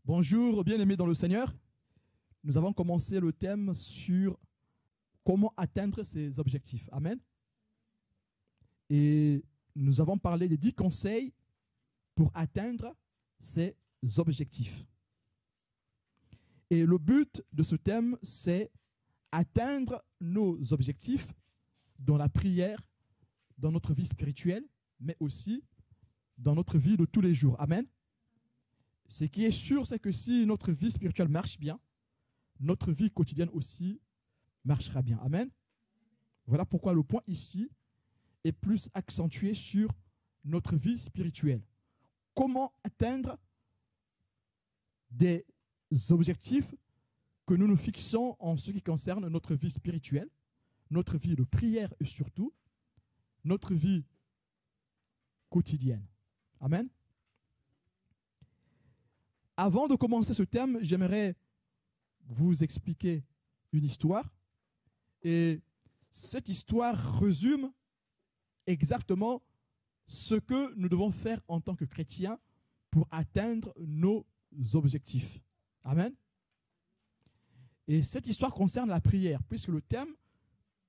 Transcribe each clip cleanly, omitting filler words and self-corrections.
Bonjour, bien-aimés dans le Seigneur. Nous avons commencé le thème sur comment atteindre ses objectifs. Amen. Et nous avons parlé des 10 conseils pour atteindre ses objectifs. Et le but de ce thème, c'est atteindre nos objectifs dans la prière, dans notre vie spirituelle, mais aussi dans notre vie de tous les jours. Amen. Ce qui est sûr, c'est que si notre vie spirituelle marche bien, notre vie quotidienne aussi marchera bien. Amen. Voilà pourquoi le point ici est plus accentué sur notre vie spirituelle. Comment atteindre des objectifs que nous nous fixons en ce qui concerne notre vie spirituelle, notre vie de prière et surtout notre vie quotidienne. Amen. Avant de commencer ce thème, j'aimerais vous expliquer une histoire. Et cette histoire résume exactement ce que nous devons faire en tant que chrétiens pour atteindre nos objectifs. Amen. Et cette histoire concerne la prière, puisque le thème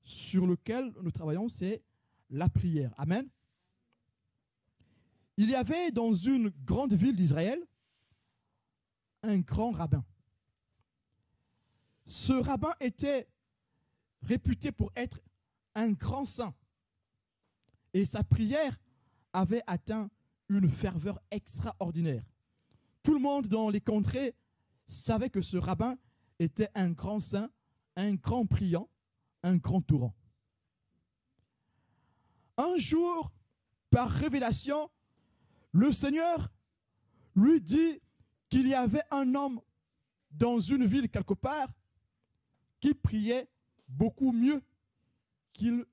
sur lequel nous travaillons, c'est la prière. Amen. Il y avait dans une grande ville d'Israël un grand rabbin. Ce rabbin était réputé pour être un grand saint. Et sa prière avait atteint une ferveur extraordinaire. Tout le monde dans les contrées savait que ce rabbin était un grand saint, un grand priant, un grand torrent. Un jour, par révélation, le Seigneur lui dit qu'il y avait un homme dans une ville quelque part qui priait beaucoup mieux qu'il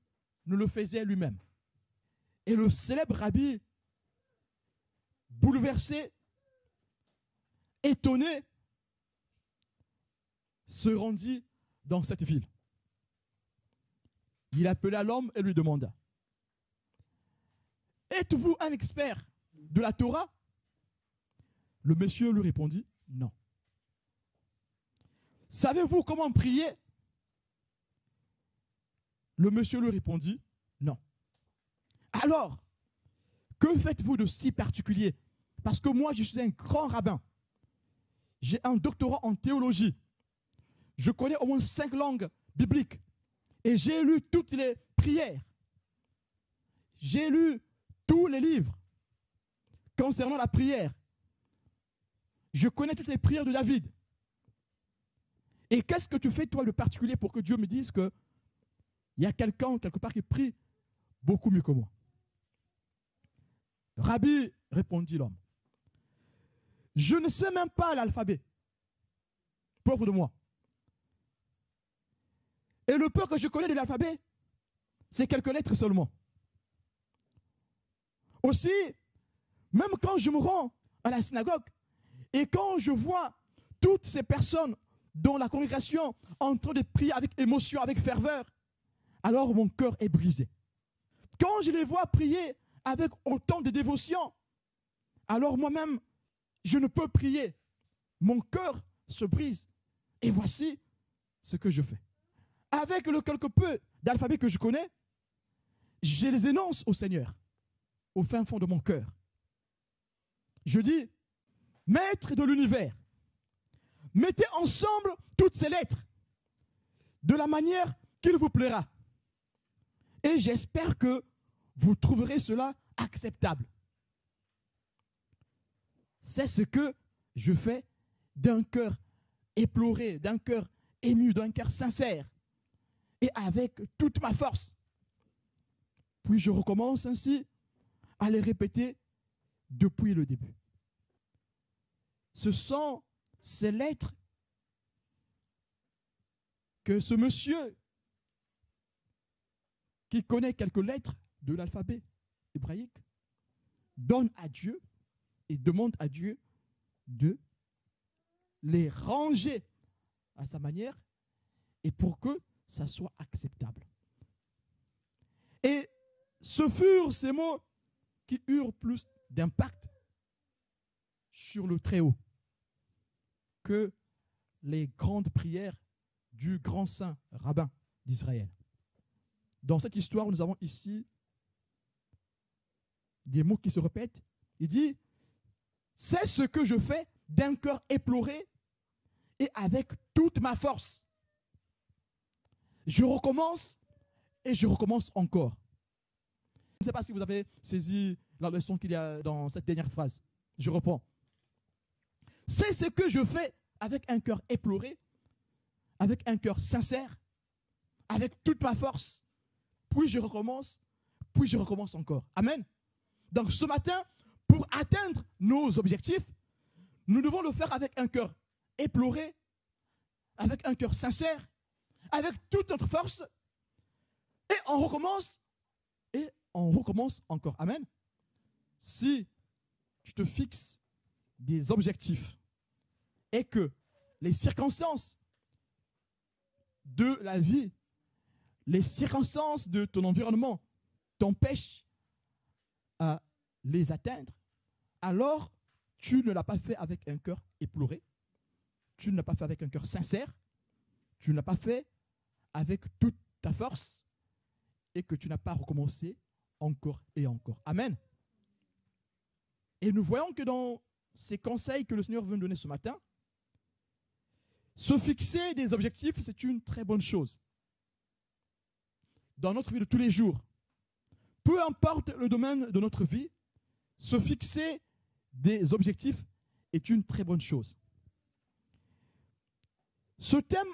ne le faisait lui-même. Et le célèbre rabbi, bouleversé, étonné, se rendit dans cette ville. Il appela l'homme et lui demanda: « Êtes-vous un expert de la Torah ?» Le monsieur lui répondit: « Non. » « Savez-vous comment prier ?» Le monsieur lui répondit: « Non. » « Alors, que faites-vous de si particulier? Parce que moi, je suis un grand rabbin. J'ai un doctorat en théologie. Je connais au moins 5 langues bibliques. Et j'ai lu toutes les prières. J'ai lu tous les livres concernant la prière. Je connais toutes les prières de David. Et qu'est-ce que tu fais, toi, de particulier pour que Dieu me dise qu'il y a quelqu'un, quelque part, qui prie beaucoup mieux que moi? Rabbi, répondit l'homme, je ne sais même pas l'alphabet. Pauvre de moi. Et le peu que je connais de l'alphabet, c'est quelques lettres seulement. Aussi, même quand je me rends à la synagogue et quand je vois toutes ces personnes dans la congrégation en train de prier avec émotion, avec ferveur, alors mon cœur est brisé. Quand je les vois prier avec autant de dévotion, alors moi-même, je ne peux prier. Mon cœur se brise. Et voici ce que je fais. Avec le quelque peu d'alphabet que je connais, je les énonce au Seigneur, au fin fond de mon cœur. Je dis: Maître de l'univers, mettez ensemble toutes ces lettres de la manière qu'il vous plaira. Et j'espère que vous trouverez cela acceptable. C'est ce que je fais d'un cœur éploré, d'un cœur ému, d'un cœur sincère et avec toute ma force. Puis je recommence ainsi à les répéter depuis le début. Ce sont ces lettres que ce monsieur qui connaît quelques lettres de l'alphabet hébraïque donne à Dieu et demande à Dieu de les ranger à sa manière et pour que ça soit acceptable. Et ce furent ces mots qui eurent plus d'impact sur le Très-Haut. que les grandes prières du grand saint rabbin d'Israël. Dans cette histoire, nous avons ici des mots qui se répètent. Il dit, c'est ce que je fais d'un cœur éploré et avec toute ma force. Je recommence et je recommence encore. Je ne sais pas si vous avez saisi la leçon qu'il y a dans cette dernière phrase. Je reprends. C'est ce que je fais avec un cœur éploré, avec un cœur sincère, avec toute ma force. Puis je recommence encore. Amen. Donc ce matin, pour atteindre nos objectifs, nous devons le faire avec un cœur éploré, avec un cœur sincère, avec toute notre force. Et on recommence encore. Amen. Si tu te fixes des objectifs et que les circonstances de la vie, les circonstances de ton environnement t'empêchent à les atteindre, alors tu ne l'as pas fait avec un cœur éploré, tu ne l'as pas fait avec un cœur sincère, tu ne l'as pas fait avec toute ta force et que tu n'as pas recommencé encore et encore. Amen. Et nous voyons que dans ces conseils que le Seigneur veut nous donner ce matin, se fixer des objectifs, c'est une très bonne chose. Dans notre vie de tous les jours, peu importe le domaine de notre vie, se fixer des objectifs est une très bonne chose. Ce thème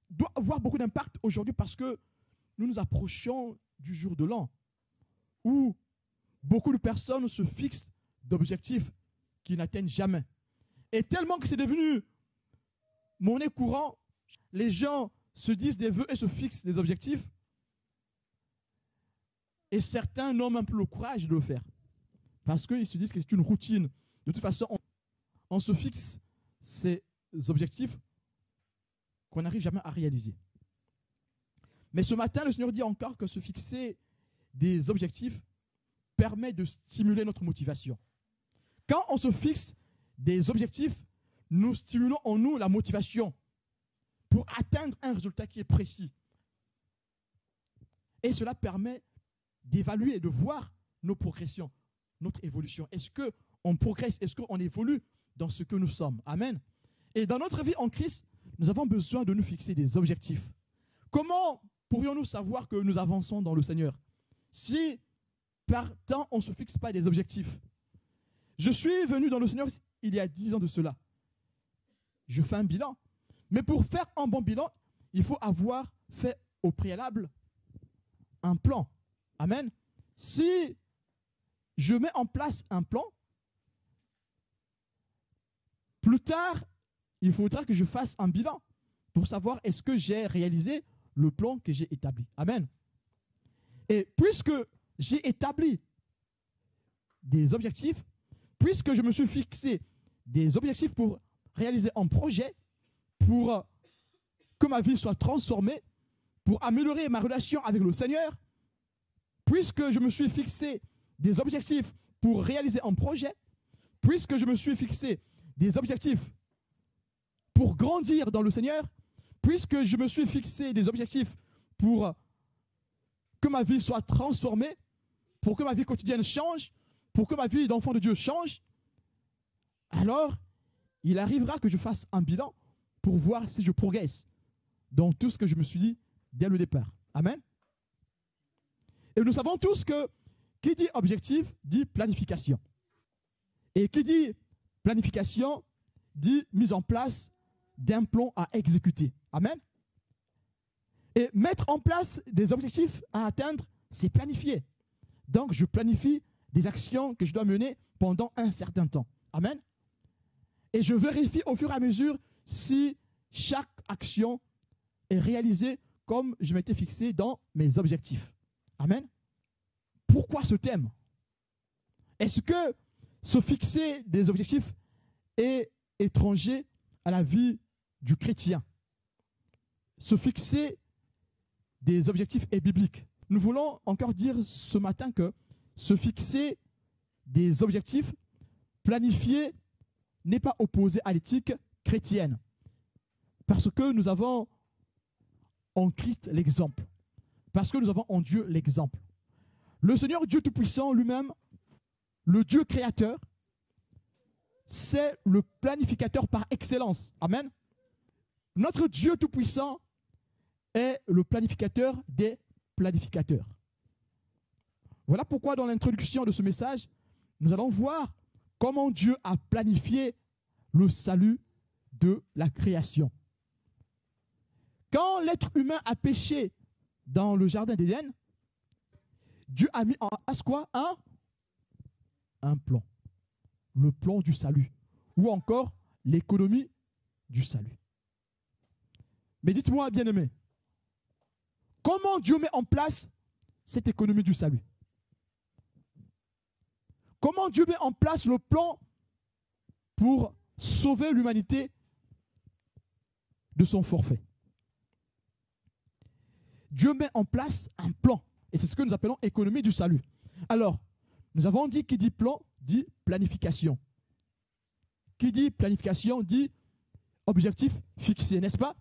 doit avoir beaucoup d'impact aujourd'hui parce que nous nous approchons du jour de l'an où beaucoup de personnes se fixent d'objectifs qu'ils n'atteignent jamais. Et tellement que c'est devenu monnaie courante, les gens se disent des vœux et se fixent des objectifs. Et certains n'ont même plus le courage de le faire. Parce qu'ils se disent que c'est une routine. De toute façon, on se fixe ces objectifs qu'on n'arrive jamais à réaliser. Mais ce matin, le Seigneur dit encore que se fixer des objectifs permet de stimuler notre motivation. Quand on se fixe des objectifs, nous stimulons en nous la motivation pour atteindre un résultat qui est précis. Et cela permet d'évaluer et de voir nos progressions, notre évolution. Est-ce qu'on progresse? Est-ce qu'on évolue dans ce que nous sommes? Amen. Et dans notre vie en Christ, nous avons besoin de nous fixer des objectifs. Comment pourrions-nous savoir que nous avançons dans le Seigneur si par temps on ne se fixe pas des objectifs? Je suis venu dans le Seigneur il y a 10 ans de cela. Je fais un bilan. Mais pour faire un bon bilan, il faut avoir fait au préalable un plan. Amen. Si je mets en place un plan, plus tard, il faudra que je fasse un bilan pour savoir est-ce que j'ai réalisé le plan que j'ai établi. Amen. Et puisque j'ai établi des objectifs, puisque je me suis fixé des objectifs pour réaliser un projet, pour que ma vie soit transformée, pour améliorer ma relation avec le Seigneur, puisque je me suis fixé des objectifs pour réaliser un projet, puisque je me suis fixé des objectifs pour grandir dans le Seigneur, puisque je me suis fixé des objectifs pour que ma vie soit transformée, pour que ma vie quotidienne change, pour que ma vie d'enfant de Dieu change, alors il arrivera que je fasse un bilan pour voir si je progresse dans tout ce que je me suis dit dès le départ. Amen. Et nous savons tous que qui dit objectif dit planification. Et qui dit planification dit mise en place d'un plan à exécuter. Amen. Et mettre en place des objectifs à atteindre, c'est planifier. Donc, je planifie des actions que je dois mener pendant un certain temps. Amen. Et je vérifie au fur et à mesure si chaque action est réalisée comme je m'étais fixé dans mes objectifs. Amen. Pourquoi ce thème? Est-ce que se fixer des objectifs est étranger à la vie du chrétien? Se fixer des objectifs est biblique. Nous voulons encore dire ce matin que se fixer des objectifs planifiés n'est pas opposé à l'éthique chrétienne. Parce que nous avons en Christ l'exemple. Parce que nous avons en Dieu l'exemple. Le Seigneur Dieu Tout-Puissant lui-même, le Dieu créateur, c'est le planificateur par excellence. Amen. Notre Dieu Tout-Puissant est le planificateur des planificateurs. Voilà pourquoi dans l'introduction de ce message, nous allons voir comment Dieu a planifié le salut de la création. Quand l'être humain a péché dans le jardin d'Éden, Dieu a mis en place quoi? Un plan. Le plan du salut. Ou encore l'économie du salut. Mais dites-moi, bien-aimés, comment Dieu met en place cette économie du salut? Comment Dieu met en place le plan pour sauver l'humanité de son forfait? Dieu met en place un plan. Et c'est ce que nous appelons économie du salut. Alors, nous avons dit qui dit plan, dit planification. Qui dit planification, dit objectif fixé, n'est-ce pas?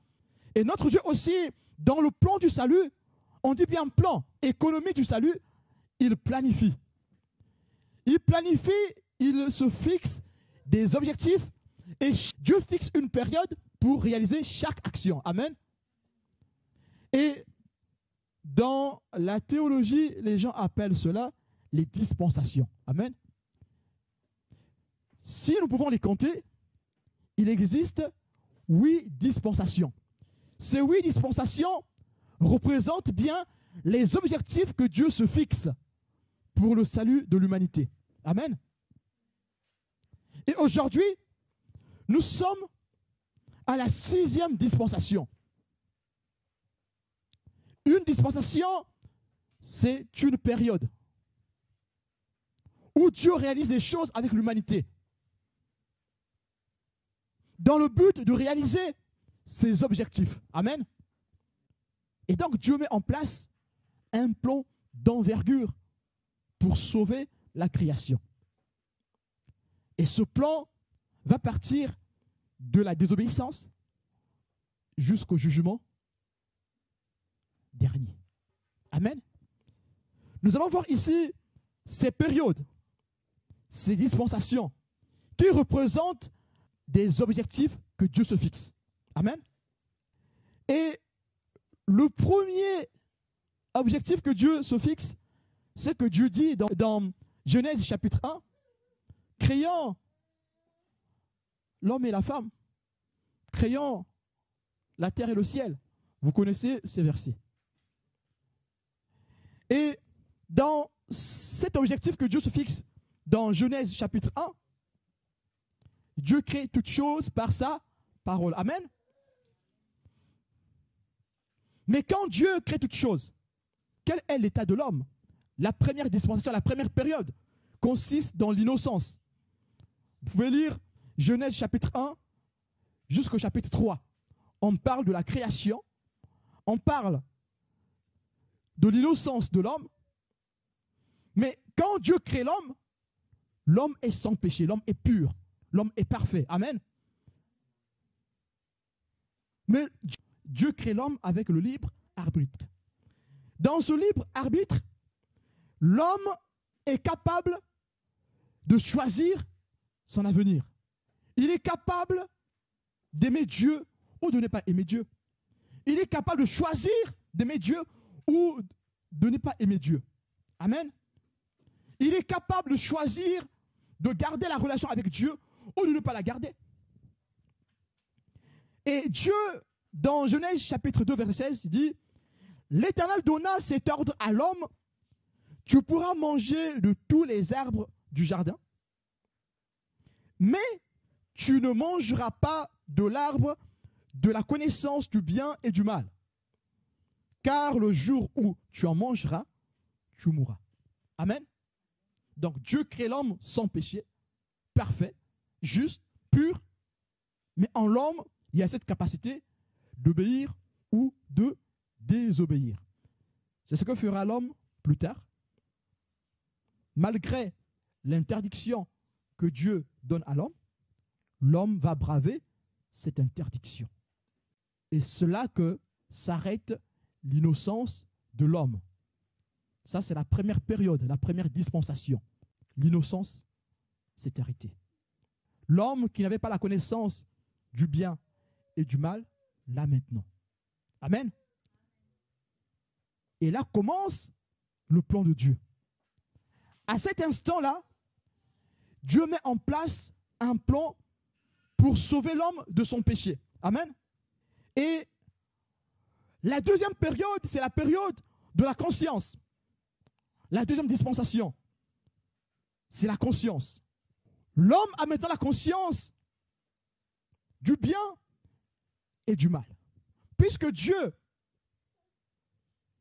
Et notre Dieu aussi, dans le plan du salut, on dit bien plan, économie du salut, il planifie. Il planifie, il se fixe des objectifs et Dieu fixe une période pour réaliser chaque action. Amen. Et dans la théologie, les gens appellent cela les dispensations. Amen. Si nous pouvons les compter, il existe 8 dispensations. Ces 8 dispensations représentent bien les objectifs que Dieu se fixe pour le salut de l'humanité. Amen. Et aujourd'hui, nous sommes à la 6e dispensation. Une dispensation, c'est une période où Dieu réalise des choses avec l'humanité dans le but de réaliser ses objectifs. Amen. Et donc Dieu met en place un plan d'envergure pour sauver la création. Et ce plan va partir de la désobéissance jusqu'au jugement dernier. Amen. Nous allons voir ici ces périodes, ces dispensations qui représentent des objectifs que Dieu se fixe. Amen. Et le premier objectif que Dieu se fixe, c'est que Dieu dit dans Genèse chapitre 1, créant l'homme et la femme, créant la terre et le ciel. Vous connaissez ces versets. Et dans cet objectif que Dieu se fixe dans Genèse chapitre 1, Dieu crée toutes choses par sa parole. Amen. Mais quand Dieu crée toutes choses, quel est l'état de l'homme? La première dispensation, la première période consiste dans l'innocence. Vous pouvez lire Genèse chapitre 1 jusqu'au chapitre 3. On parle de la création, on parle de l'innocence de l'homme. Mais quand Dieu crée l'homme, l'homme est sans péché, l'homme est pur, l'homme est parfait. Amen. Mais Dieu crée l'homme avec le libre arbitre. Dans ce libre arbitre, l'homme est capable de choisir son avenir. Il est capable d'aimer Dieu ou de ne pas aimer Dieu. Il est capable de choisir d'aimer Dieu ou de ne pas aimer Dieu. Amen. Il est capable de choisir de garder la relation avec Dieu ou de ne pas la garder. Et Dieu, dans Genèse chapitre 2, verset 16, dit « L'Éternel donna cet ordre à l'homme, tu pourras manger de tous les arbres du jardin, mais tu ne mangeras pas de l'arbre de la connaissance du bien et du mal, car le jour où tu en mangeras, tu mourras. » Amen. Donc Dieu crée l'homme sans péché, parfait, juste, pur, mais en l'homme, il y a cette capacité d'obéir ou de désobéir. C'est ce que fera l'homme plus tard. Malgré l'interdiction que Dieu donne à l'homme, l'homme va braver cette interdiction. Et c'est là que s'arrête l'innocence de l'homme. Ça, c'est la première période, la première dispensation. L'innocence s'est arrêtée. L'homme qui n'avait pas la connaissance du bien et du mal, là maintenant. Amen. Et là commence le plan de Dieu. À cet instant-là, Dieu met en place un plan pour sauver l'homme de son péché. Amen. Et la deuxième période, c'est la période de la conscience. La deuxième dispensation, c'est la conscience. L'homme a maintenant la conscience du bien et du mal. Puisque Dieu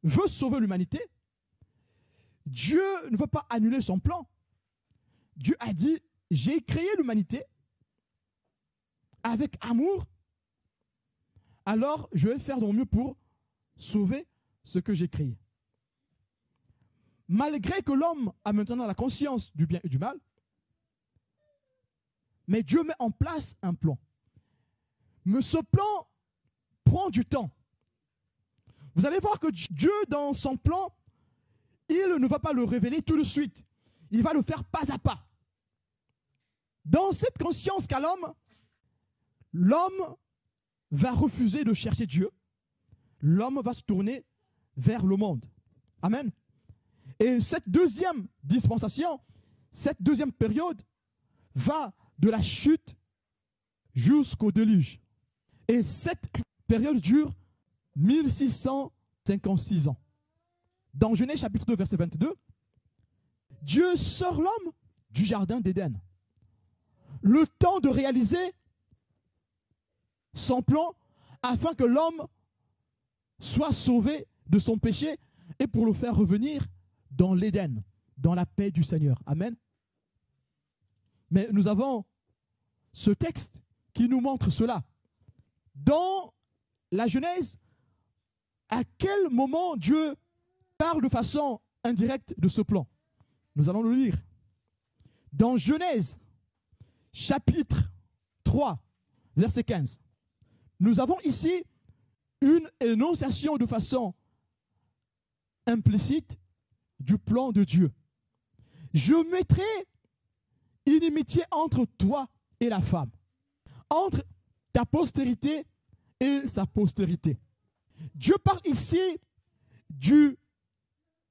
veut sauver l'humanité, Dieu ne veut pas annuler son plan. Dieu a dit, j'ai créé l'humanité avec amour, alors je vais faire de mon mieux pour sauver ce que j'ai créé. Malgré que l'homme a maintenant la conscience du bien et du mal, mais Dieu met en place un plan. Mais ce plan prend du temps. Vous allez voir que Dieu, dans son plan, il ne va pas le révéler tout de suite. Il va le faire pas à pas. Dans cette conscience qu'a l'homme, l'homme va refuser de chercher Dieu. L'homme va se tourner vers le monde. Amen. Et cette deuxième dispensation, cette deuxième période va de la chute jusqu'au déluge. Et cette période dure 1656 ans. Dans Genèse chapitre 2, verset 22, Dieu sort l'homme du jardin d'Éden. Le temps de réaliser son plan afin que l'homme soit sauvé de son péché et pour le faire revenir dans l'Éden, dans la paix du Seigneur. Amen. Mais nous avons ce texte qui nous montre cela. Dans la Genèse, à quel moment Dieu parle de façon indirecte de ce plan? Nous allons le lire. Dans Genèse, chapitre 3, verset 15, nous avons ici une énonciation de façon implicite du plan de Dieu. Je mettrai inimitié entre toi et la femme, entre ta postérité et sa postérité. Dieu parle ici du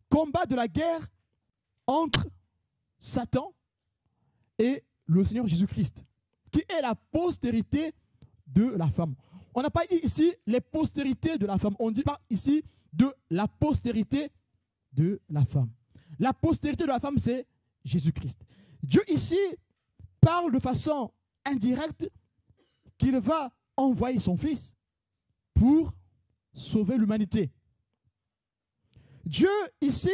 combat de la guerre entre Satan et le Seigneur Jésus-Christ, qui est la postérité de la femme. On n'a pas dit ici les postérités de la femme, on dit pas ici de la postérité de la femme. La postérité de la femme, c'est Jésus-Christ. Dieu ici parle de façon indirecte qu'il va envoyer son Fils pour sauver l'humanité. Dieu ici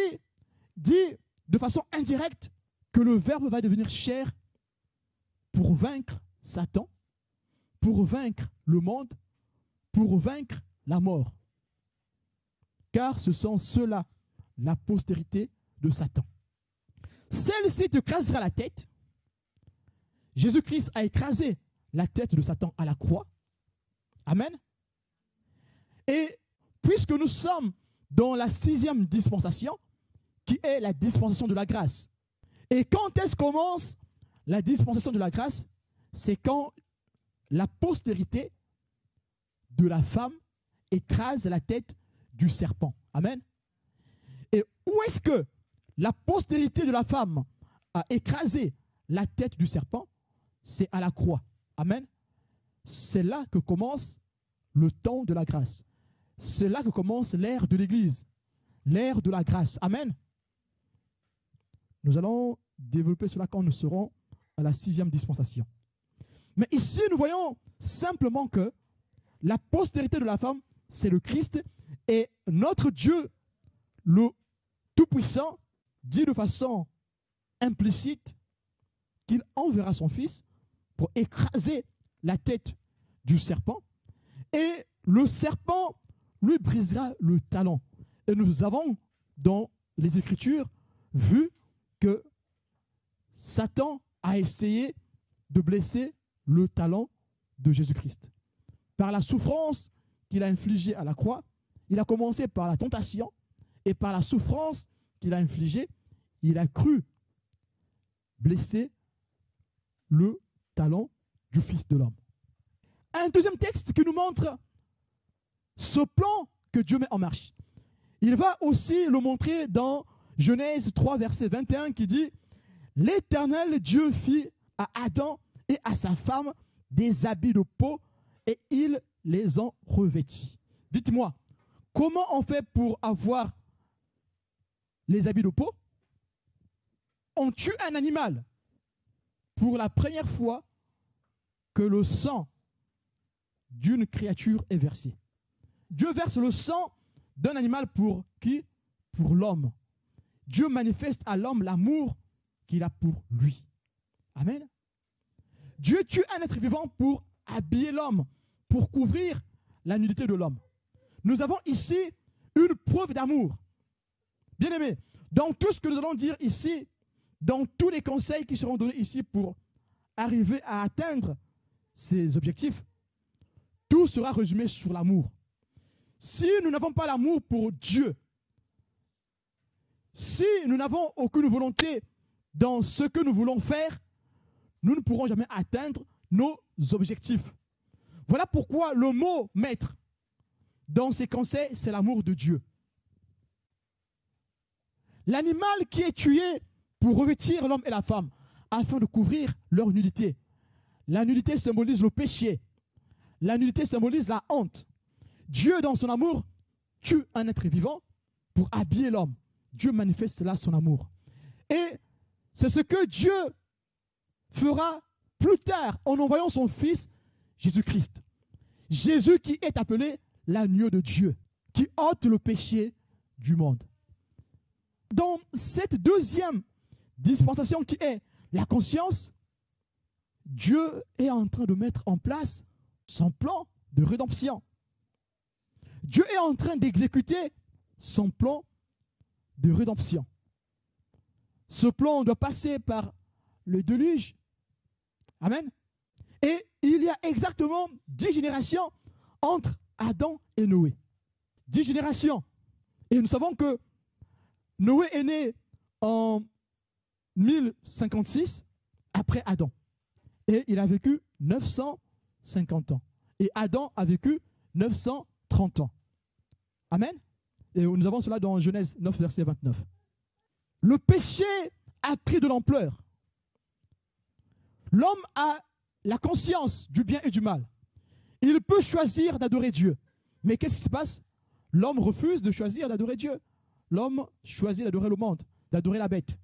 dit de façon indirecte que le Verbe va devenir chair pour vaincre Satan, pour vaincre le monde, pour vaincre la mort. Car ce sont ceux-là, la postérité de Satan. Celle-ci te écrasera la tête. Jésus-Christ a écrasé la tête de Satan à la croix. Amen. Et puisque nous sommes dans la 6e dispensation, qui est la dispensation de la grâce. Et quand est-ce commence la dispensation de la grâce? C'est quand la postérité de la femme écrase la tête du serpent. Amen. Et où est-ce que la postérité de la femme a écrasé la tête du serpent? C'est à la croix. Amen. C'est là que commence le temps de la grâce. C'est là que commence l'ère de l'Église, l'ère de la grâce. Amen. Nous allons développer cela quand nous serons à la 6e dispensation. Mais ici, nous voyons simplement que la postérité de la femme, c'est le Christ, et notre Dieu, le Tout-Puissant, dit de façon implicite qu'il enverra son Fils pour écraser la tête du serpent, et le serpent lui brisera le talon. Et nous avons dans les Écritures vu que Satan a essayé de blesser le talon de Jésus-Christ. Par la souffrance qu'il a infligées à la croix, il a commencé par la tentation et par la souffrance qu'il a infligée, il a cru blesser le talon du Fils de l'homme. Un deuxième texte qui nous montre ce plan que Dieu met en marche. Il va aussi le montrer dans Genèse 3, verset 21, qui dit « L'Éternel Dieu fit à Adam et à sa femme des habits de peau et il les en revêtit. » Dites-moi, comment on fait pour avoir les habits de peau? On tue un animal pour la première fois que le sang d'une créature est versé. Dieu verse le sang d'un animal pour qui? Pour l'homme. Dieu manifeste à l'homme l'amour qu'il a pour lui. Amen. Dieu tue un être vivant pour habiller l'homme, pour couvrir la nudité de l'homme. Nous avons ici une preuve d'amour. Bien-aimés, dans tout ce que nous allons dire ici, dans tous les conseils qui seront donnés ici pour arriver à atteindre ces objectifs, tout sera résumé sur l'amour. Si nous n'avons pas l'amour pour Dieu, si nous n'avons aucune volonté dans ce que nous voulons faire, nous ne pourrons jamais atteindre nos objectifs. Voilà pourquoi le mot maître dans ces conseils, c'est l'amour de Dieu. L'animal qui est tué pour revêtir l'homme et la femme, afin de couvrir leur nudité. La nudité symbolise le péché. La nudité symbolise la honte. Dieu, dans son amour, tue un être vivant pour habiller l'homme. Dieu manifeste là son amour. Et c'est ce que Dieu fera plus tard en envoyant son Fils, Jésus-Christ. Jésus qui est appelé l'agneau de Dieu, qui ôte le péché du monde. Dans cette deuxième dispensation qui est la conscience, Dieu est en train de mettre en place son plan de rédemption. Dieu est en train d'exécuter son plan de rédemption. Ce plan doit passer par le déluge. Amen. Et il y a exactement 10 générations entre Adam et Noé. 10 générations. Et nous savons que Noé est né en 1056 après Adam. Et il a vécu 950 ans. Et Adam a vécu 930 ans. Amen. Et nous avons cela dans Genèse 9, verset 29. Le péché a pris de l'ampleur. L'homme a la conscience du bien et du mal. Il peut choisir d'adorer Dieu. Mais qu'est-ce qui se passe? L'homme refuse de choisir d'adorer Dieu. L'homme choisit d'adorer le monde, d'adorer la bête.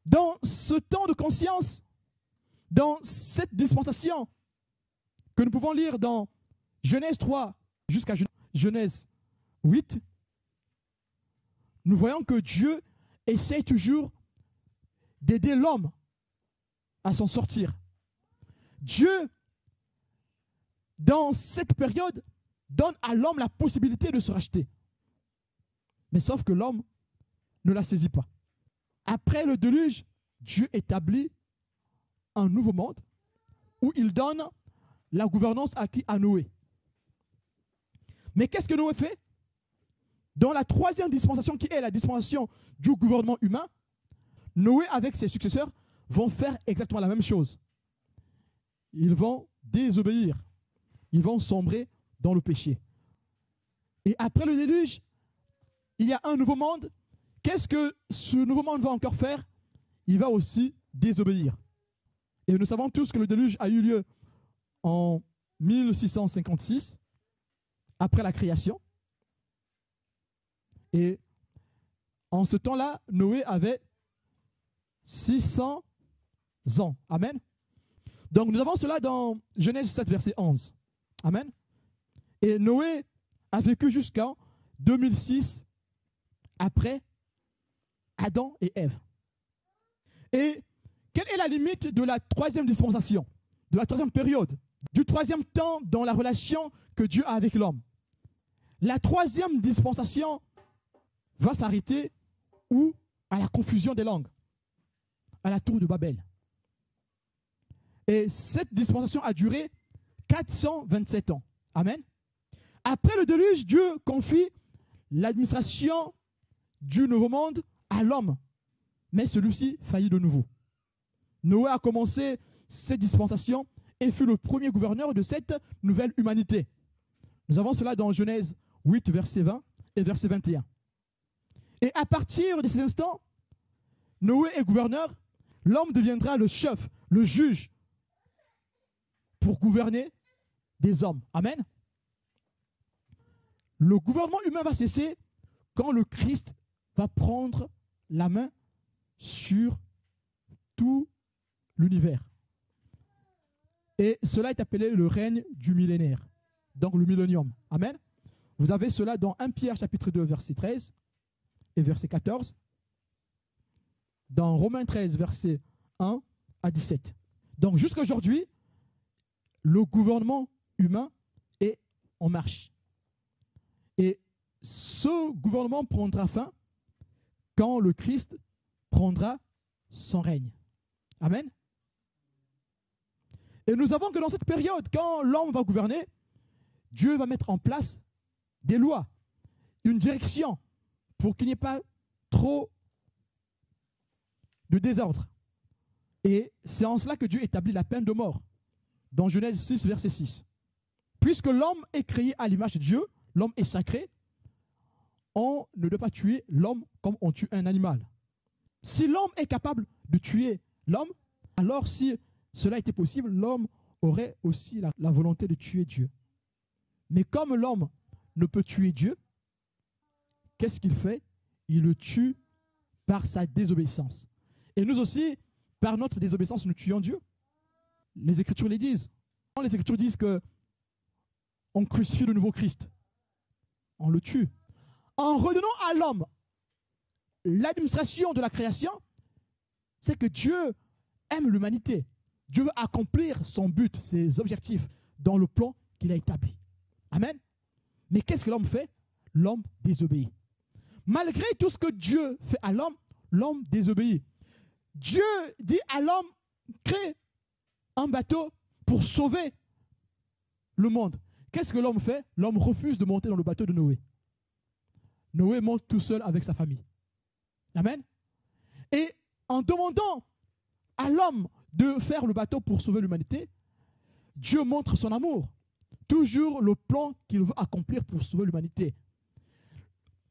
Dans ce temps de conscience, dans cette dispensation que nous pouvons lire dans Genèse 3 jusqu'à Genèse 8, nous voyons que Dieu essaie toujours d'aider l'homme à s'en sortir. Dieu, dans cette période, donne à l'homme la possibilité de se racheter. Mais sauf que l'homme ne la saisit pas. Après le déluge, Dieu établit un nouveau monde où il donne la gouvernance à qui? À Noé. Mais qu'est-ce que Noé fait? Dans la troisième dispensation qui est la dispensation du gouvernement humain, Noé avec ses successeurs vont faire exactement la même chose. Ils vont désobéir. Ils vont sombrer dans le péché. Et après le déluge, il y a un nouveau monde. Qu'est-ce que ce nouveau monde va encore faire? Il va aussi désobéir. Et nous savons tous que le déluge a eu lieu en 1656, après la création. Et en ce temps-là, Noé avait 600 ans. Amen. Donc nous avons cela dans Genèse 7, verset 11. Amen. Et Noé a vécu jusqu'en 2006 après Adam et Ève. Et quelle est la limite de la troisième dispensation, de la troisième période, du troisième temps dans la relation que Dieu a avec l'homme? La troisième dispensation va s'arrêter où? À la confusion des langues, à la tour de Babel. Et cette dispensation a duré 427 ans. Amen. Après le déluge, Dieu confie l'administration du nouveau monde à l'homme. Mais celui-ci faillit de nouveau. Noé a commencé cette dispensation et fut le premier gouverneur de cette nouvelle humanité. Nous avons cela dans Genèse 8, verset 20 et verset 21. Et à partir de ces instants, Noé est gouverneur, l'homme deviendra le chef, le juge, pour gouverner des hommes. Amen. Le gouvernement humain va cesser quand le Christ va prendre la main sur tout l'univers. Et cela est appelé le règne du millénaire, donc le millénium. Amen. Vous avez cela dans 1 Pierre chapitre 2, verset 13 et verset 14, dans Romains 13, verset 1 à 17. Donc jusqu'à aujourd'hui, le gouvernement humain est en marche. Et ce gouvernement prendra fin quand le Christ prendra son règne. Amen. Et nous avons que dans cette période, quand l'homme va gouverner, Dieu va mettre en place des lois, une direction, pour qu'il n'y ait pas trop de désordre. Et c'est en cela que Dieu établit la peine de mort, dans Genèse 6, verset 6. Puisque l'homme est créé à l'image de Dieu, l'homme est sacré, on ne doit pas tuer l'homme comme on tue un animal. Si l'homme est capable de tuer l'homme, alors si cela était possible, l'homme aurait aussi la volonté de tuer Dieu. Mais comme l'homme ne peut tuer Dieu, qu'est-ce qu'il fait? Il le tue par sa désobéissance. Et nous aussi, par notre désobéissance, nous tuons Dieu. Les Écritures les disent. Les Écritures disent que on crucifie le nouveau Christ. On le tue. En redonnant à l'homme l'administration de la création, c'est que Dieu aime l'humanité. Dieu veut accomplir son but, ses objectifs dans le plan qu'il a établi. Amen. Mais qu'est-ce que l'homme fait? L'homme désobéit. Malgré tout ce que Dieu fait à l'homme, l'homme désobéit. Dieu dit à l'homme, crée un bateau pour sauver le monde. Qu'est-ce que l'homme fait? L'homme refuse de monter dans le bateau de Noé. Noé monte tout seul avec sa famille. Amen. Et en demandant à l'homme de faire le bateau pour sauver l'humanité, Dieu montre son amour. Toujours le plan qu'il veut accomplir pour sauver l'humanité.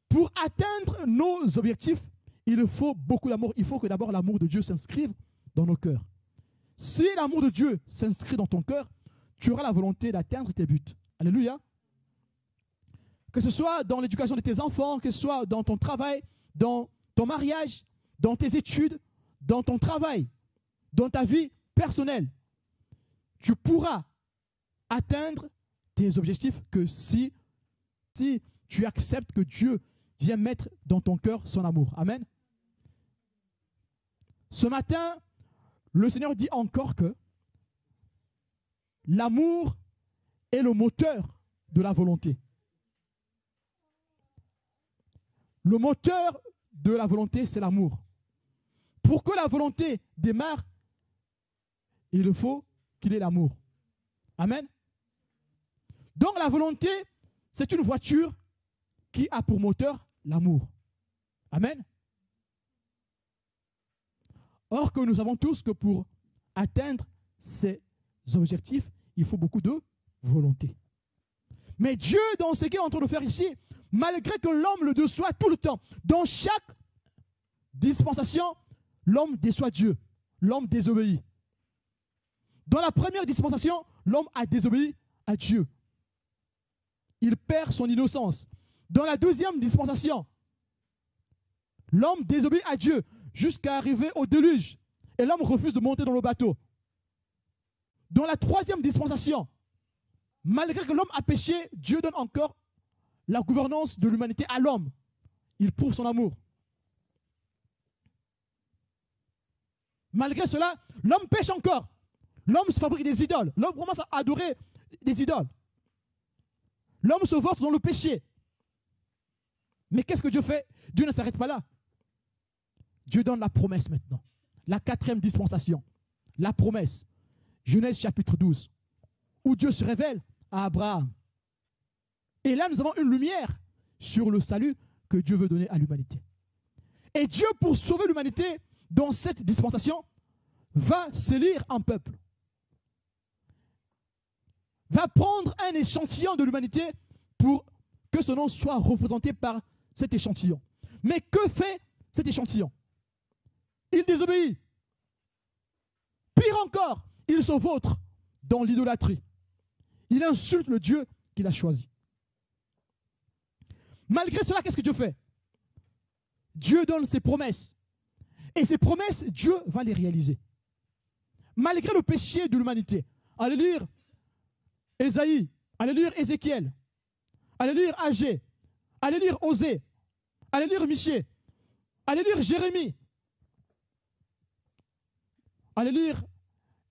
Pour atteindre nos objectifs, il faut beaucoup d'amour. Il faut que d'abord l'amour de Dieu s'inscrive dans nos cœurs. Si l'amour de Dieu s'inscrit dans ton cœur, tu auras la volonté d'atteindre tes buts. Alléluia. Que ce soit dans l'éducation de tes enfants, que ce soit dans ton travail, dans ton mariage, dans tes études, dans ton travail, dans ta vie personnelle, tu pourras atteindre tes objectifs que si tu acceptes que Dieu vient mettre dans ton cœur son amour. Amen. Ce matin, le Seigneur dit encore que l'amour est le moteur de la volonté. Le moteur de la volonté, c'est l'amour. Pour que la volonté démarre, il faut qu'il ait l'amour. Amen. Donc la volonté, c'est une voiture qui a pour moteur l'amour. Amen. Or que nous savons tous que pour atteindre ces objectifs, il faut beaucoup de volonté. Mais Dieu, dans ce qu'il est en train de faire ici, malgré que l'homme le déçoit tout le temps, dans chaque dispensation, l'homme déçoit Dieu. L'homme désobéit. Dans la première dispensation, l'homme a désobéi à Dieu. Il perd son innocence. Dans la deuxième dispensation, l'homme désobéit à Dieu jusqu'à arriver au déluge. Et l'homme refuse de monter dans le bateau. Dans la troisième dispensation, malgré que l'homme a péché, Dieu donne encore la gouvernance de l'humanité à l'homme. Il prouve son amour. Malgré cela, l'homme pêche encore. L'homme se fabrique des idoles. L'homme commence à adorer des idoles. L'homme se vautre dans le péché. Mais qu'est-ce que Dieu fait? Dieu ne s'arrête pas là. Dieu donne la promesse maintenant. La quatrième dispensation. La promesse. Genèse chapitre 12. Où Dieu se révèle à Abraham. Et là, nous avons une lumière sur le salut que Dieu veut donner à l'humanité. Et Dieu, pour sauver l'humanité, dans cette dispensation, va s'élire un peuple. Va prendre un échantillon de l'humanité pour que son nom soit représenté par cet échantillon. Mais que fait cet échantillon? Il désobéit. Pire encore, il se vautre dans l'idolâtrie. Il insulte le Dieu qu'il a choisi. Malgré cela, qu'est-ce que Dieu fait? Dieu donne ses promesses. Et ces promesses, Dieu va les réaliser. Malgré le péché de l'humanité. Allez lire Ésaïe, allez lire Ézéchiel, allez lire Agé, allez lire Osée, allez lire Michée, allez lire Jérémie, allez lire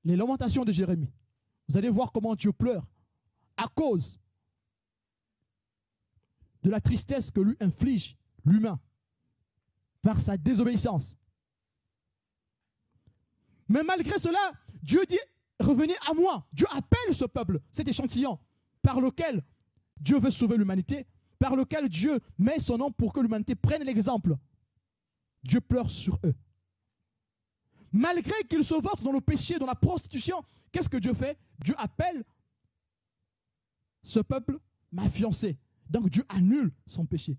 les lamentations de Jérémie. Vous allez voir comment Dieu pleure à cause de la tristesse que lui inflige l'humain par sa désobéissance. Mais malgré cela, Dieu dit, revenez à moi. Dieu appelle ce peuple, cet échantillon, par lequel Dieu veut sauver l'humanité, par lequel Dieu met son nom pour que l'humanité prenne l'exemple. Dieu pleure sur eux. Malgré qu'ils se vautrent dans le péché, dans la prostitution, qu'est-ce que Dieu fait? Dieu appelle ce peuple ma fiancée. Donc Dieu annule son péché.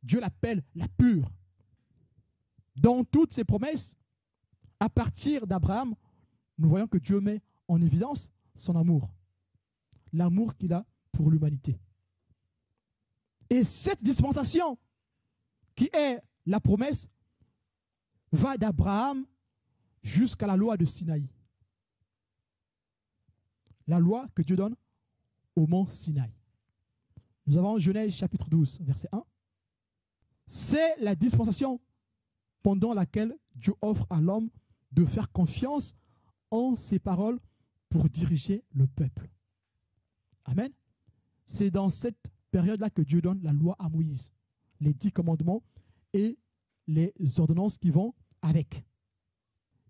Dieu l'appelle la pure. Dans toutes ses promesses, à partir d'Abraham, nous voyons que Dieu met en évidence son amour. L'amour qu'il a pour l'humanité. Et cette dispensation, qui est la promesse, va d'Abraham jusqu'à la loi de Sinaï. La loi que Dieu donne au mont Sinaï. Nous avons Genèse chapitre 12, verset 1. C'est la dispensation pendant laquelle Dieu offre à l'homme de faire confiance en ses paroles pour diriger le peuple. Amen. C'est dans cette période-là que Dieu donne la loi à Moïse, les 10 commandements et les ordonnances qui vont avec.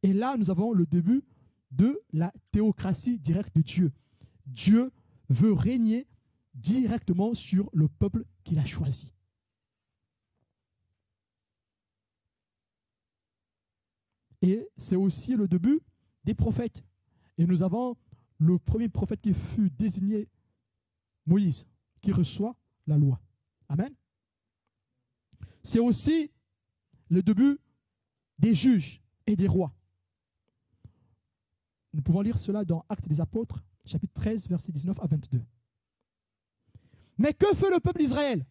Et là, nous avons le début de la théocratie directe de Dieu. Dieu veut régner directement sur le peuple qu'il a choisi. Et c'est aussi le début des prophètes. Et nous avons le premier prophète qui fut désigné, Moïse, qui reçoit la loi. Amen. C'est aussi le début des juges et des rois. Nous pouvons lire cela dans Actes des Apôtres, chapitre 13, versets 19 à 22. Mais que fait le peuple d'Israël?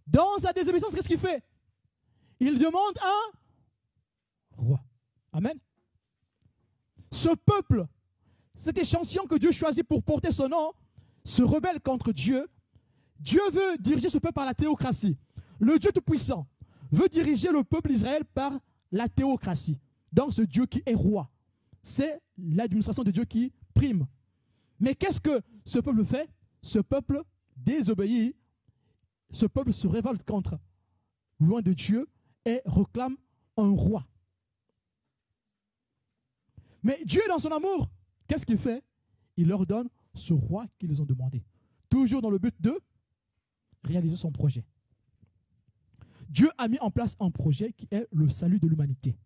Dans sa désobéissance, qu'est-ce qu'il fait? Il demande un roi. Amen. Ce peuple, cet échantillon que Dieu choisit pour porter son nom, se rebelle contre Dieu. Dieu veut diriger ce peuple par la théocratie. Le Dieu Tout-Puissant veut diriger le peuple d'Israël par la théocratie. Donc ce Dieu qui est roi. C'est l'administration de Dieu qui prime. Mais qu'est-ce que ce peuple fait? Ce peuple désobéit. Ce peuple se révolte contre, loin de Dieu, et réclame un roi. Mais Dieu, dans son amour, qu'est-ce qu'il fait? Il leur donne ce roi qu'ils ont demandé. Toujours dans le but de réaliser son projet. Dieu a mis en place un projet qui est le salut de l'humanité.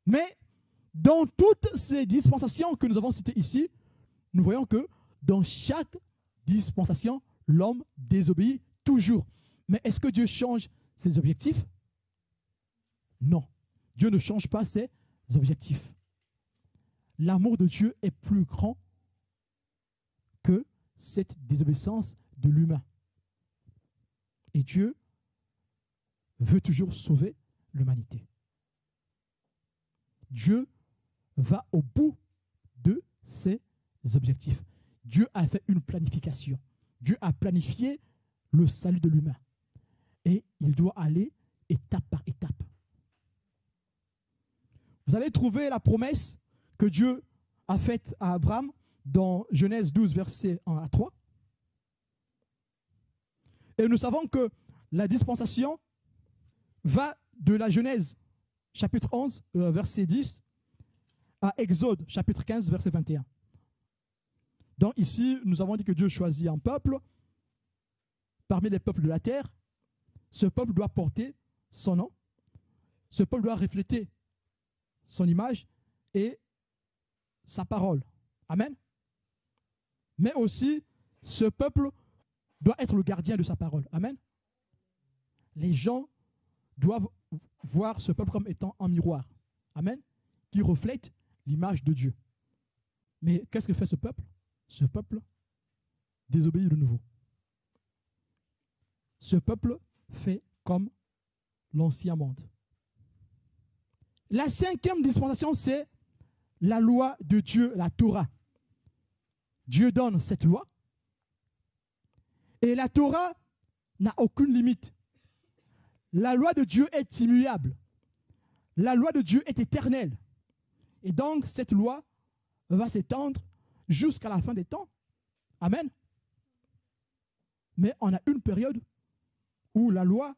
Mais dans toutes ces dispensations que nous avons citées ici, nous voyons que dans chaque dispensation, l'homme désobéit toujours. Mais est-ce que Dieu change ses objectifs? Non. Dieu ne change pas ses objectifs. L'amour de Dieu est plus grand que cette désobéissance de l'humain. Et Dieu veut toujours sauver l'humanité. Dieu va au bout de ses objectifs. Dieu a fait une planification. Dieu a planifié le salut de l'humain. Et il doit aller étape par étape. Vous allez trouver la promesse que Dieu a faite à Abraham dans Genèse 12, versets 1 à 3. Et nous savons que la dispensation va de la Genèse, chapitre 11, verset 10, à Exode, chapitre 15, verset 21. Donc ici, nous avons dit que Dieu choisit un peuple parmi les peuples de la terre. Ce peuple doit porter son nom. Ce peuple doit refléter son image et sa parole. Amen. Mais aussi, ce peuple doit être le gardien de sa parole. Amen. Les gens doivent voir ce peuple comme étant un miroir. Amen. Qui reflète l'image de Dieu. Mais qu'est-ce que fait ce peuple? Ce peuple désobéit de nouveau. Ce peuple fait comme l'ancien monde. La 5e dispensation, c'est la loi de Dieu, la Torah. Dieu donne cette loi. Et la Torah n'a aucune limite. La loi de Dieu est immuable. La loi de Dieu est éternelle. Et donc, cette loi va s'étendre jusqu'à la fin des temps. Amen. Mais on a une période où la loi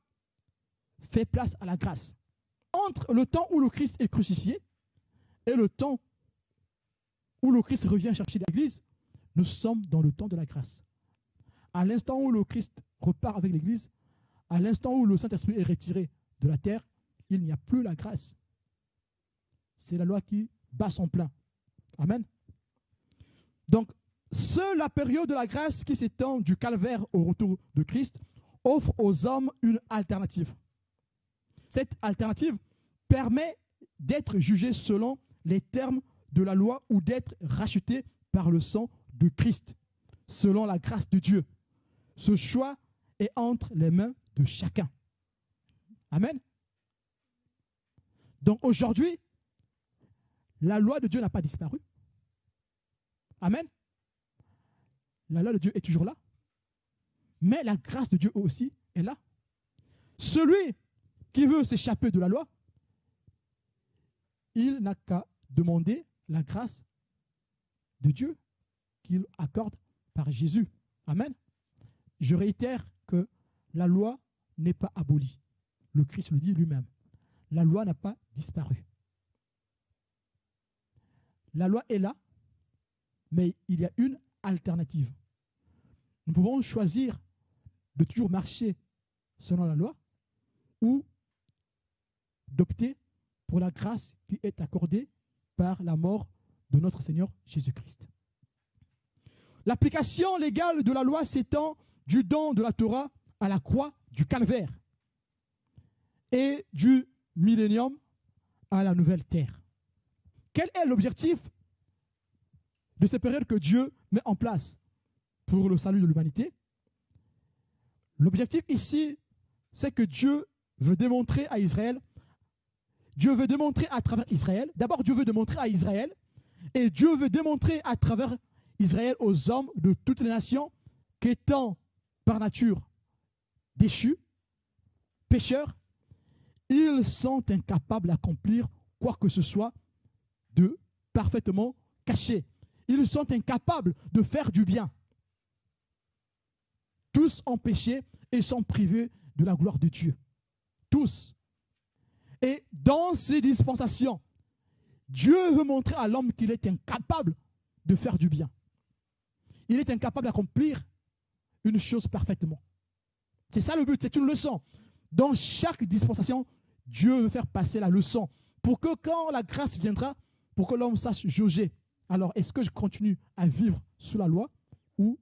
fait place à la grâce. Entre le temps où le Christ est crucifié et le temps où le Christ revient chercher l'Église, nous sommes dans le temps de la grâce. À l'instant où le Christ repart avec l'Église, à l'instant où le Saint-Esprit est retiré de la terre, il n'y a plus la grâce. C'est la loi qui bat son plein. Amen. Donc, seule la période de la grâce qui s'étend du calvaire au retour de Christ offre aux hommes une alternative. Cette alternative permet d'être jugé selon les termes de la loi ou d'être racheté par le sang de Christ, selon la grâce de Dieu. Ce choix est entre les mains de chacun. Amen. Donc aujourd'hui, la loi de Dieu n'a pas disparu. Amen. La loi de Dieu est toujours là. Mais la grâce de Dieu aussi est là. Celui qui veut s'échapper de la loi, il n'a qu'à demander la grâce de Dieu qu'il accorde par Jésus. Amen. Je réitère que la loi n'est pas abolie. Le Christ le dit lui-même. La loi n'a pas disparu. La loi est là, mais il y a une alternative. Nous pouvons choisir de toujours marcher selon la loi ou d'opter pour la grâce qui est accordée par la mort de notre Seigneur Jésus-Christ. L'application légale de la loi s'étend du don de la Torah à la croix du calvaire et du millénium à la nouvelle terre. Quel est l'objectif de cette période que Dieu met en place pour le salut de l'humanité? L'objectif ici, c'est que Dieu veut démontrer à Israël, Dieu veut démontrer à travers Israël, d'abord Dieu veut démontrer à Israël, et Dieu veut démontrer à travers Israël aux hommes de toutes les nations qu'étant par nature déchus, pécheurs, ils sont incapables d'accomplir quoi que ce soit de parfaitement caché. Ils sont incapables de faire du bien. Tous ont péché et sont privés de la gloire de Dieu. Tous. Et dans ces dispensations, Dieu veut montrer à l'homme qu'il est incapable de faire du bien. Il est incapable d'accomplir une chose parfaitement. C'est ça le but, c'est une leçon. Dans chaque dispensation, Dieu veut faire passer la leçon pour que quand la grâce viendra, pour que l'homme sache jauger. Alors, est-ce que je continue à vivre sous la loi ou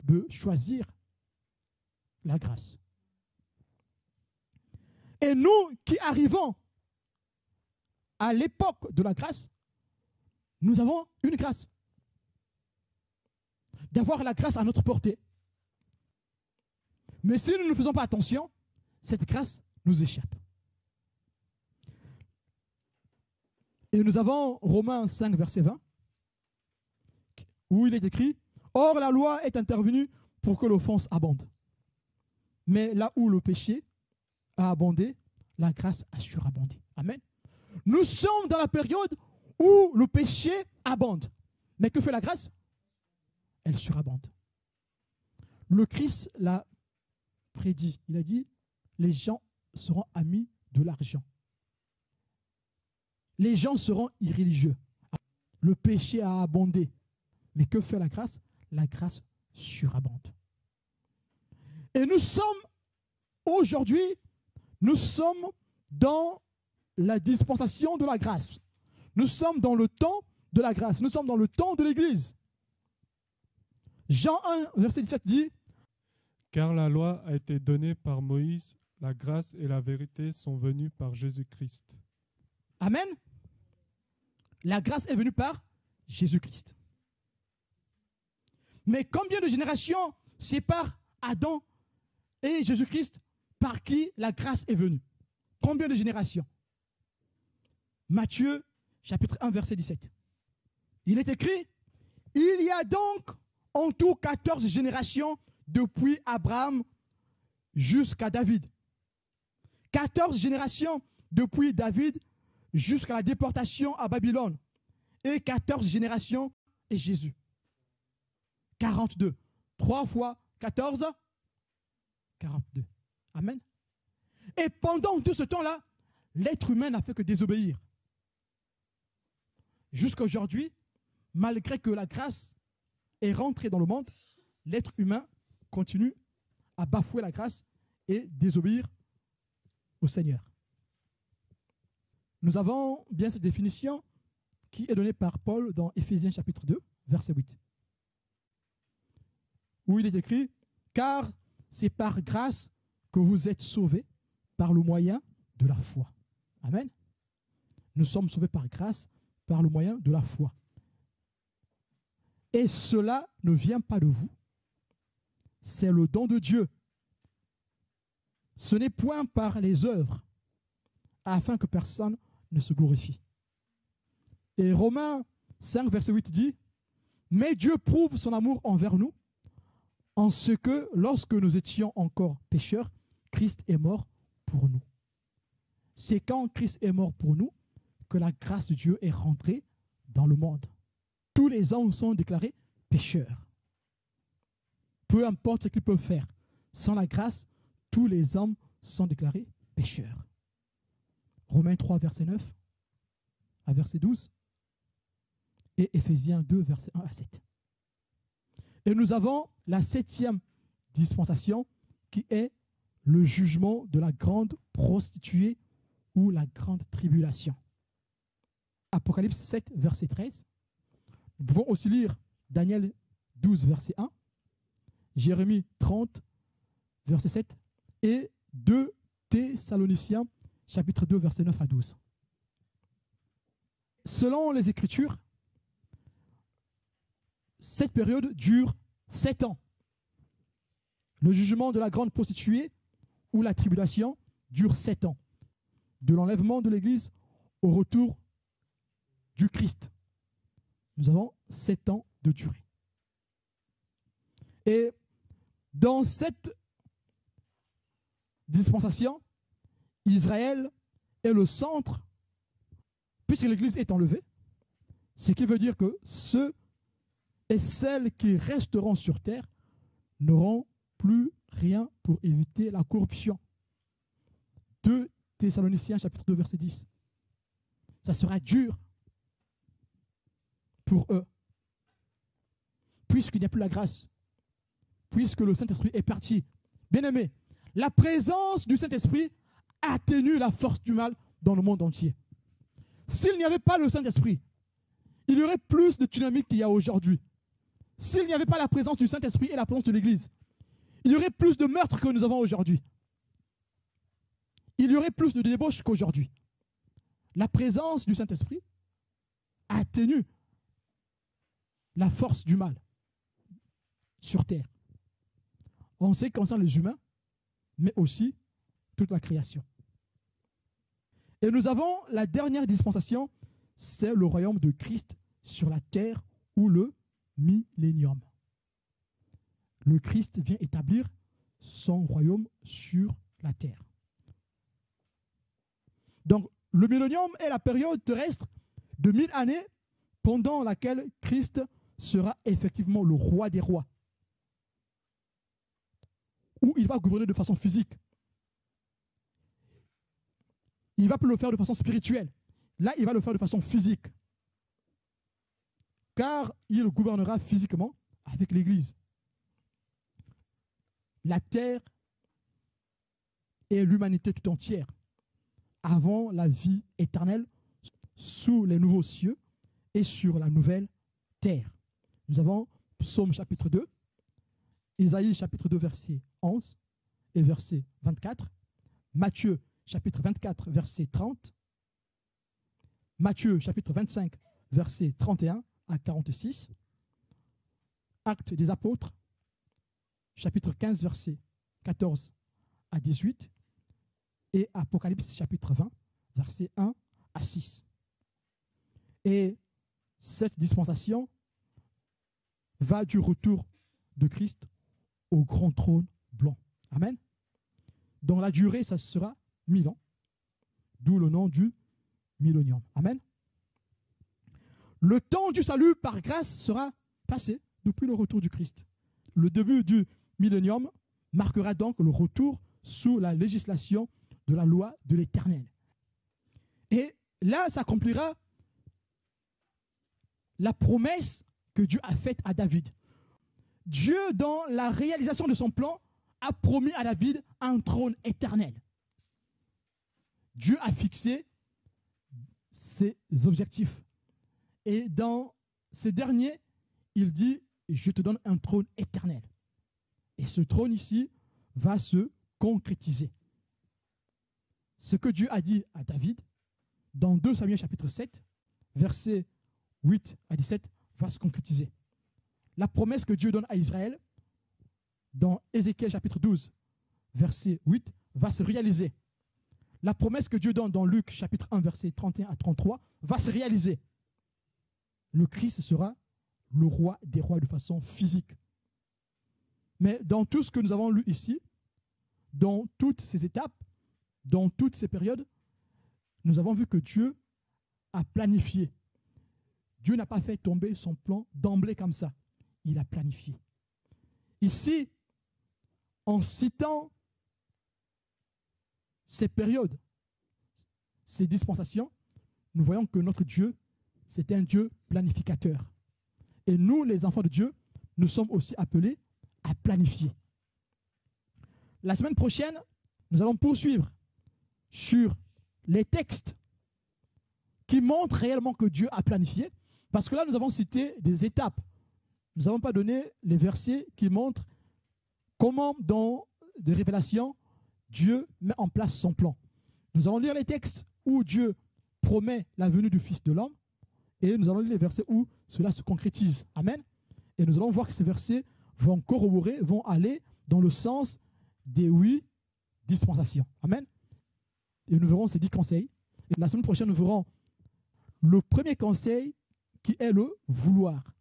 de choisir la grâce? Et nous qui arrivons à l'époque de la grâce, nous avons une grâce. D'avoir la grâce à notre portée. Mais si nous ne faisons pas attention, cette grâce nous échappe. Et nous avons Romains 5, verset 20, où il est écrit « Or la loi est intervenue pour que l'offense abonde. Mais là où le péché a abondé, la grâce a surabondé. » Amen. Nous sommes dans la période où le péché abonde. Mais que fait la grâce? Elle surabonde. Le Christ l'a prédit. Il a dit, les gens seront amis de l'argent. Les gens seront irréligieux. Le péché a abondé. Mais que fait la grâce? La grâce surabonde. Et nous sommes, aujourd'hui, nous sommes dans la dispensation de la grâce. Nous sommes dans le temps de la grâce. Nous sommes dans le temps de l'Église. Jean 1, verset 17 dit: Car la loi a été donnée par Moïse, la grâce et la vérité sont venues par Jésus-Christ. Amen. La grâce est venue par Jésus-Christ. Mais combien de générations séparent Adam et Jésus-Christ par qui la grâce est venue? Combien de générations? Matthieu, chapitre 1, verset 17. Il est écrit: il y a donc en tout 14 générations depuis Abraham jusqu'à David. 14 générations depuis David jusqu'à la déportation à Babylone. Et 14 générations et Jésus. 42. 3 fois 14, 42. Amen. Et pendant tout ce temps-là, l'être humain n'a fait que désobéir. Jusqu'à aujourd'hui, malgré que la grâce est rentrée dans le monde, l'être humain continue à bafouer la grâce et désobéir au Seigneur. Nous avons bien cette définition qui est donnée par Paul dans Éphésiens chapitre 2, verset 8. Où il est écrit: car c'est par grâce que vous êtes sauvés par le moyen de la foi. Amen. Nous sommes sauvés par grâce, par le moyen de la foi. Et cela ne vient pas de vous. C'est le don de Dieu. Ce n'est point par les œuvres, afin que personne ne se glorifie. Et Romains 5, verset 8 dit: mais Dieu prouve son amour envers nous, en ce que, lorsque nous étions encore pécheurs, Christ est mort pour nous. C'est quand Christ est mort pour nous que la grâce de Dieu est rentrée dans le monde. Tous les hommes sont déclarés pécheurs. Peu importe ce qu'ils peuvent faire, sans la grâce, tous les hommes sont déclarés pécheurs. Romains 3, verset 9 à verset 12 et Éphésiens 2, verset 1 à 7. Et nous avons la 7e dispensation qui est le jugement de la grande prostituée ou la grande tribulation. Apocalypse 7, verset 13. Nous pouvons aussi lire Daniel 12, verset 1, Jérémie 30, verset 7 et 2 Thessaloniciens, chapitre 2, verset 9 à 12. Selon les Écritures, cette période dure 7 ans. Le jugement de la grande prostituée ou la tribulation dure 7 ans. De l'enlèvement de l'Église au retour du Christ. Nous avons 7 ans de durée. Et dans cette dispensation, Israël est le centre, puisque l'Église est enlevée, ce qui veut dire que ceux et celles qui resteront sur terre n'auront plus rien pour éviter la corruption. 2 Thessaloniciens chapitre 2 verset 10. Ça sera dur pour eux, puisqu'il n'y a plus la grâce, puisque le Saint-Esprit est parti. Bien-aimés, la présence du Saint-Esprit atténue la force du mal dans le monde entier. S'il n'y avait pas le Saint-Esprit, il y aurait plus de dynamique qu'il y a aujourd'hui. S'il n'y avait pas la présence du Saint-Esprit et la présence de l'Église, il y aurait plus de meurtres que nous avons aujourd'hui. Il y aurait plus de débauches qu'aujourd'hui. La présence du Saint-Esprit atténue la force du mal sur terre. En ce qui concerne les humains, mais aussi toute la création. Et nous avons la dernière dispensation, c'est le royaume de Christ sur la terre ou le millénium. Le Christ vient établir son royaume sur la terre. Donc, le millénium est la période terrestre de 1000 années pendant laquelle Christ sera effectivement le roi des rois. Où il va gouverner de façon physique. Il va plus le faire de façon spirituelle. Là, il va le faire de façon physique. car il gouvernera physiquement avec l'Église. La terre et l'humanité tout entière avant la vie éternelle sous les nouveaux cieux et sur la nouvelle terre. Nous avons Psaume chapitre 2, Isaïe chapitre 2 verset 11 et verset 24, Matthieu chapitre 24 verset 30, Matthieu chapitre 25 verset 31 à 46, Actes des apôtres chapitre 15 verset 14 à 18 et Apocalypse chapitre 20 verset 1 à 6. Et cette dispensation va du retour de Christ au grand trône blanc. Amen. Dans la durée, ça sera 1000 ans, d'où le nom du millénium. Amen. Le temps du salut par grâce sera passé depuis le retour du Christ. Le début du millénium marquera donc le retour sous la législation de la loi de l'Éternel. Et là s'accomplira la promesse que Dieu a faite à David. Dieu, dans la réalisation de son plan, a promis à David un trône éternel. Dieu a fixé ses objectifs. Et dans ces derniers, il dit, je te donne un trône éternel. Et ce trône ici va se concrétiser. Ce que Dieu a dit à David, dans 2 Samuel chapitre 7, versets 8 à 17, va se concrétiser. La promesse que Dieu donne à Israël, dans Ézéchiel chapitre 12, verset 8, va se réaliser. La promesse que Dieu donne dans Luc chapitre 1, verset 31 à 33, va se réaliser. Le Christ sera le roi des rois de façon physique. Mais dans tout ce que nous avons lu ici, dans toutes ces étapes, dans toutes ces périodes, nous avons vu que Dieu a planifié. Dieu n'a pas fait tomber son plan d'emblée comme ça. Il a planifié. Ici, en citant ces périodes, ces dispensations, nous voyons que notre Dieu, c'est un Dieu planificateur. Et nous, les enfants de Dieu, nous sommes aussi appelés à planifier. La semaine prochaine, nous allons poursuivre sur les textes qui montrent réellement que Dieu a planifié. Parce que là, nous avons cité des étapes. Nous n'avons pas donné les versets qui montrent comment, dans des révélations, Dieu met en place son plan. Nous allons lire les textes où Dieu promet la venue du Fils de l'homme et nous allons lire les versets où cela se concrétise. Amen. Et nous allons voir que ces versets vont corroborer, vont aller dans le sens des 8 dispensations. Amen. Et nous verrons ces 10 conseils. Et la semaine prochaine, nous verrons le premier conseil qui est le vouloir.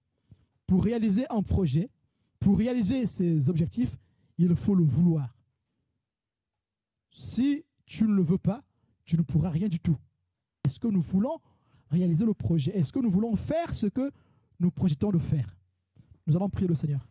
Pour réaliser un projet, pour réaliser ses objectifs, il faut le vouloir. Si tu ne le veux pas, tu ne pourras rien du tout. Est-ce que nous voulons réaliser le projet? Est-ce que nous voulons faire ce que nous projetons de faire? Nous allons prier le Seigneur.